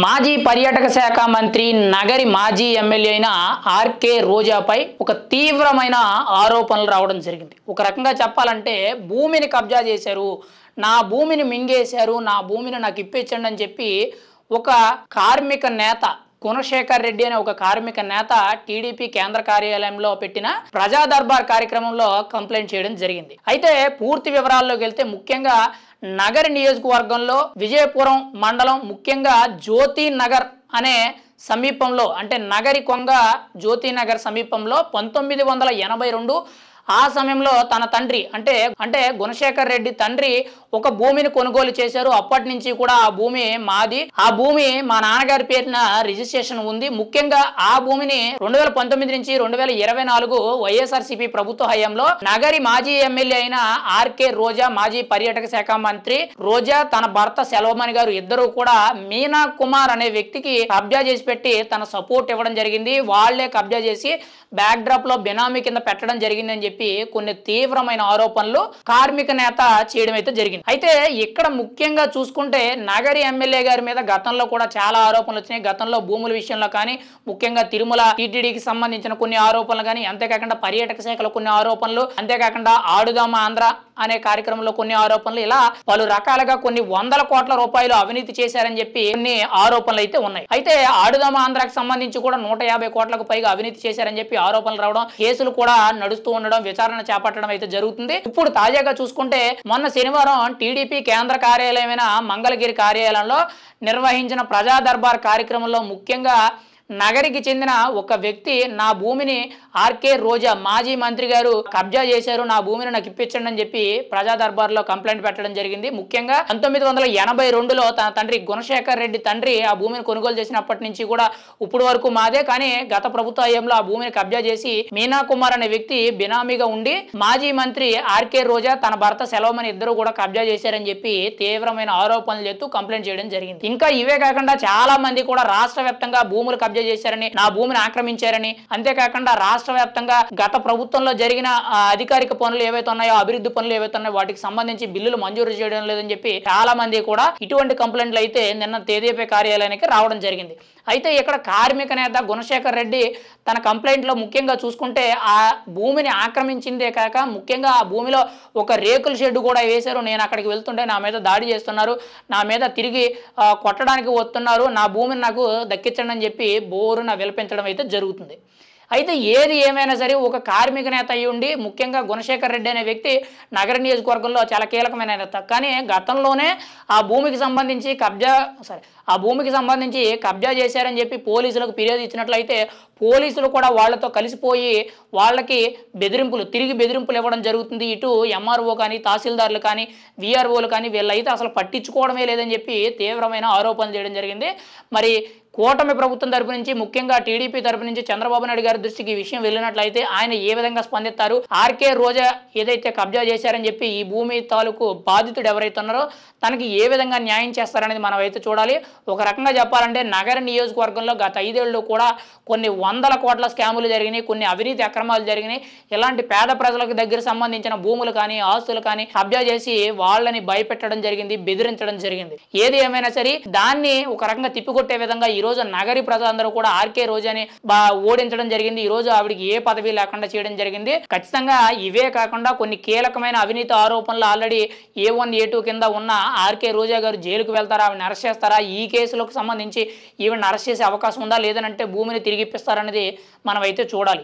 మాజీ పర్యాటక శాఖ మంత్రి నగరి మాజీ ఎమ్మెల్యే అయిన ఆర్కే రోజాపై ఒక తీవ్రమైన ఆరోపణలు రావడం జరిగింది. ఒక రకంగా చెప్పాలంటే భూమిని కబ్జా చేశారు, నా భూమిని మింగేశారు, నా భూమిని నాకు ఇప్పించండి అని చెప్పి ఒక కార్మిక నేత గుణశేఖర్ రెడ్డి అనే ఒక కార్మిక నేత టీడీపీ కేంద్ర కార్యాలయంలో పెట్టిన ప్రజా దర్బార్ కార్యక్రమంలో కంప్లైంట్ చేయడం జరిగింది. అయితే పూర్తి వివరాల్లోకి వెళ్తే ముఖ్యంగా నగరి నియోజకవర్గంలో విజయపురం మండలం ముఖ్యంగా జ్యోతి నగర్ అనే సమీపంలో అంటే నగరి కొంగ జ్యోతి నగర్ సమీపంలో 1982 ఆ సమయంలో తన తండ్రి అంటే గుణశేఖర్ రెడ్డి తండ్రి ఒక భూమిని కొనుగోలు చేశారు. అప్పటి నుంచి కూడా ఆ భూమి మాది, ఆ భూమి మా నాన్నగారి పేరున రిజిస్ట్రేషన్ ఉంది. ముఖ్యంగా ఆ భూమిని 2019 నుంచి 2024 వైఎస్ఆర్సీపీ ప్రభుత్వ హయాంలో నగరి మాజీ ఎమ్మెల్యే అయిన ఆర్కే రోజా, మాజీ పర్యాటక శాఖ మంత్రి రోజా, తన భర్త సెల్వమణి గారు ఇద్దరు కూడా మీనా కుమార్ అనే వ్యక్తికి కబ్జా చేసి పెట్టి తన సపోర్ట్ ఇవ్వడం జరిగింది. వాళ్లే కబ్జా చేసి బ్యాక్ డ్రాప్ లో బెనామీ కింద పెట్టడం జరిగిందని చెప్పి కొన్ని తీవ్రమైన ఆరోపణలు కార్మిక నేత చేయడం అయితే జరిగింది. అయితే ఇక్కడ ముఖ్యంగా చూసుకుంటే నగరి ఎమ్మెల్యే గారి మీద గతంలో కూడా చాలా ఆరోపణలు వచ్చినాయి. గతంలో భూముల విషయంలో కానీ, ముఖ్యంగా తిరుమల టీటీడీకి సంబంధించిన కొన్ని ఆరోపణలు కానీ, అంతేకాకుండా పర్యాటక శాఖలో కొన్ని ఆరోపణలు, అంతేకాకుండా ఆడుదామ ఆంధ్ర అనే కార్యక్రమంలో కొన్ని ఆరోపణలు, ఇలా పలు రకాలుగా కొన్ని వందల కోట్ల రూపాయలు అవినీతి చేశారని చెప్పి కొన్ని ఆరోపణలు అయితే ఉన్నాయి. అయితే ఆడుదామ ఆంధ్రాకి సంబంధించి కూడా 150 కోట్లకు పైగా అవినీతి చేశారని చెప్పి ఆరోపణలు రావడం, కేసులు కూడా నడుస్తూ ఉండడం, విచారణ చేపట్టడం అయితే జరుగుతుంది. ఇప్పుడు తాజాగా చూసుకుంటే మొన్న శనివారం టీడీపీ కేంద్ర కార్యాలయమైన మంగళగిరి కార్యాలయంలో నిర్వహించిన ప్రజా దర్బార్ కార్యక్రమంలో ముఖ్యంగా నగరికి చెందిన ఒక వ్యక్తి నా భూమిని ఆర్కే రోజా మాజీ మంత్రి గారు కబ్జా చేశారు, నా భూమిని నాకు ఇప్పించండి అని చెప్పి ప్రజా దర్బార్లో కంప్లైంట్ పెట్టడం జరిగింది. ముఖ్యంగా 1982లో తన తండ్రి గుణశేఖర్ రెడ్డి తండ్రి ఆ భూమిని కొనుగోలు చేసినప్పటి నుంచి కూడా ఇప్పుడు వరకు మాదే, కానీ గత ప్రభుత్వ హయాంలో ఆ భూమిని కబ్జా చేసి మీనా కుమార్ అనే వ్యక్తి బినామీగా ఉండి మాజీ మంత్రి ఆర్కే రోజా, తన భర్త సెల్వమణి ఇద్దరు కూడా కబ్జా చేశారని చెప్పి తీవ్రమైన ఆరోపణలు చేస్తూ కంప్లైంట్ చేయడం జరిగింది. ఇంకా ఇవే కాకుండా చాలా మంది కూడా రాష్ట్ర వ్యాప్తంగా భూములు కబ్జా చేశారని, నా భూమిని ఆక్రమించారని, అంతేకాకుండా రాష్ట్ర వ్యాప్తంగా గత ప్రభుత్వంలో జరిగిన అధికారిక పనులు ఏవైతే ఉన్నాయో, అభివృద్ధి పనులు ఏవైతే ఉన్నాయో వాటికి సంబంధించి బిల్లులు మంజూరు చేయడం లేదని చెప్పి చాలా మంది కూడా ఇటువంటి కంప్లైంట్లు అయితే నిన్న తేదీపై కార్యాలయానికి రావడం జరిగింది. అయితే ఇక్కడ కార్మిక నేత గుణశేఖర్ రెడ్డి తన కంప్లైంట్లో ముఖ్యంగా చూసుకుంటే ఆ భూమిని ఆక్రమించిందే కాక ముఖ్యంగా ఆ భూమిలో ఒక రేకుల షెడ్ కూడా వేశారు. నేను అక్కడికి వెళ్తుంటే నా మీద దాడి చేస్తున్నారు, నా మీద తిరిగి కొట్టడానికి వస్తున్నారు, నా భూమిని నాకు దక్కించండి అని చెప్పి బోరున విలపించడం అయితే జరుగుతుంది. అయితే ఏది ఏమైనా సరే ఒక కార్మిక నేత అయి ఉండి ముఖ్యంగా గుణశేఖర్ రెడ్డి అనే వ్యక్తి నగర నియోజకవర్గంలో చాలా కీలకమైన నేత, కానీ గతంలోనే ఆ భూమికి సంబంధించి కబ్జా చేశారని చెప్పి పోలీసులకు ఫిర్యాదు ఇచ్చినట్లయితే పోలీసులు కూడా వాళ్లతో కలిసిపోయి వాళ్ళకి తిరిగి బెదిరింపులు ఇవ్వడం జరుగుతుంది. ఇటు ఎంఆర్ఓ కానీ, తహసీల్దార్లు కానీ, విఆర్ఓలు కానీ వీళ్ళైతే అసలు పట్టించుకోవడమే లేదని చెప్పి తీవ్రమైన ఆరోపణలు చేయడం జరిగింది. మరి కూటమి ప్రభుత్వం తరపు నుంచి ముఖ్యంగా టీడీపీ తరపు నుంచి చంద్రబాబు నాయుడు గారి దృష్టికి ఈ విషయం వెళ్ళినట్లయితే ఆయన ఏ విధంగా స్పందిస్తారు, ఆర్కే రోజా ఏదైతే కబ్జా చేశారని చెప్పి ఈ భూమి తాలూకు బాధితుడు ఎవరైతే ఉన్నారో తనకి ఏ విధంగా న్యాయం చేస్తారనేది మనం అయితే చూడాలి. ఒక రకంగా చెప్పాలంటే నగర నియోజకవర్గంలో గత 5 ఏళ్ళు కూడా కొన్ని వందల కోట్ల స్కాములు జరిగినాయి, కొన్ని అవినీతి అక్రమాలు జరిగినాయి. ఇలాంటి పేద ప్రజలకు దగ్గర సంబంధించిన భూములు కానీ, ఆస్తులు కానీ కబ్జా చేసి వాళ్ళని భయపెట్టడం జరిగింది, బెదిరించడం జరిగింది. ఏది ఏమైనా సరే దాన్ని ఒక రకంగా తిప్పికొట్టే విధంగా ఈ రోజు నగరి ప్రజలందరూ కూడా ఆర్కే రోజాని ఓడించడం జరిగింది. ఈ రోజు ఆవిడికి ఏ పదవి లేకుండా చేయడం జరిగింది. ఖచ్చితంగా ఇవే కాకుండా కొన్ని కీలకమైన అవినీతి ఆరోపణలు ఆల్రెడీ A1 A2 కింద ఉన్న ఆర్కే రోజా గారు జైలుకు వెళ్తారా, ఆవిడని అరెస్ట్ చేస్తారా, ఈ కేసులకు సంబంధించి ఈవిడని అరెస్ట్ చేసే అవకాశం ఉందా, లేదనంటే భూమిని తిరిగి ఇప్పిస్తారనేది మనం అయితే చూడాలి.